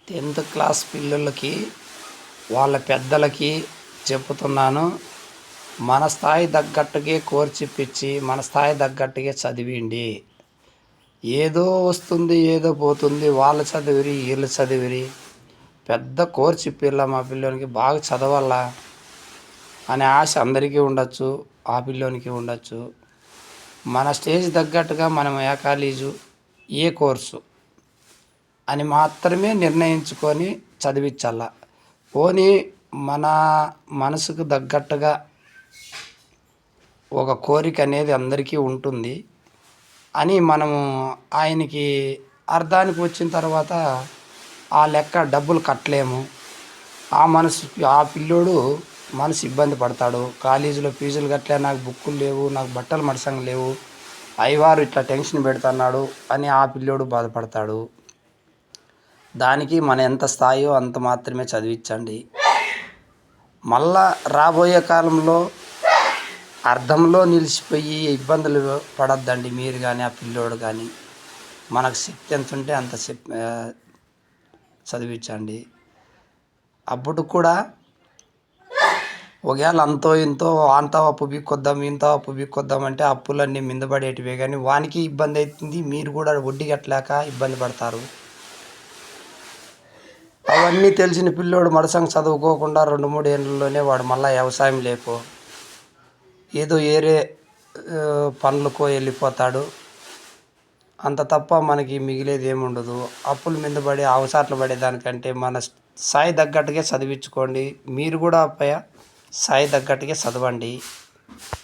10th class పిల్లలకి వాళ్ళ పెద్దలకి చెప్తున్నాను. మన స్థాయి తగ్గట్టుగా కోర్స్ ఇప్పించి మన స్థాయి తగ్గట్టుగా చదివిండి. ఏదో వస్తుంది ఏదో పోతుంది, వాళ్ళు చదివిరి వీళ్ళు చదివిరి, పెద్ద కోర్స్ ఇప్పిల్లా మా పిల్లోనికి బాగా చదవాలా అనే ఆశ అందరికీ ఉండొచ్చు, ఆ పిల్లోనికి ఉండొచ్చు. మన స్టేజ్ తగ్గట్టుగా మనం ఏ కాలేజు ఏ కోర్సు అని మాత్రమే నిర్ణయించుకొని చదివించాల. పోనీ మన మనసుకు తగ్గట్టుగా ఒక కోరిక అనేది అందరికీ ఉంటుంది అని మనము ఆయనకి అర్థానికి వచ్చిన తర్వాత ఆ లెక్క డబ్బులు కట్టలేము. ఆ పిల్లోడు మనసు ఇబ్బంది పడతాడు. కాలేజీలో ఫీజులు కట్టలే, నాకు బుక్కులు లేవు, నాకు బట్టలు మడసంగా లేవు, అయ్యవారు ఇట్లా టెన్షన్ పెడుతున్నాడు అని ఆ పిల్లోడు బాధపడతాడు. దానికి మన ఎంత స్థాయో అంత మాత్రమే చదివించండి. మళ్ళా రాబోయే కాలంలో అర్థంలో నిలిచిపోయి ఇబ్బందులు పడద్దండి మీరు కానీ ఆ పిల్లోడు కానీ. మనకు శక్తి ఎంత ఉంటే అంత చదివించండి. అప్పుడు కూడా ఒకవేళ అంతో ఇంతో అంత అప్పు బీక్కొద్దాం ఇంత అప్పు బీక్కొద్దాం అంటే అప్పులన్నీ మిందపడేటివే, కానీ వానికి ఇబ్బంది అవుతుంది, మీరు కూడా వడ్డీ కట్టలేక ఇబ్బంది పడతారు. అవన్నీ తెలిసిన పిల్లోడు మడసంగా చదువుకోకుండా 2-3 ఏళ్ళలోనే వాడు మళ్ళీ వ్యవసాయం లేకో ఏదో ఏరే పనులకో వెళ్ళిపోతాడు. అంత తప్ప మనకి మిగిలేది ఏముండదు. అప్పుల మీద పడి అవసాట్లు పడేదానికంటే మన స్థాయి తగ్గట్టుగా చదివించుకోండి. మీరు కూడా స్థాయి తగ్గట్టుగా చదవండి.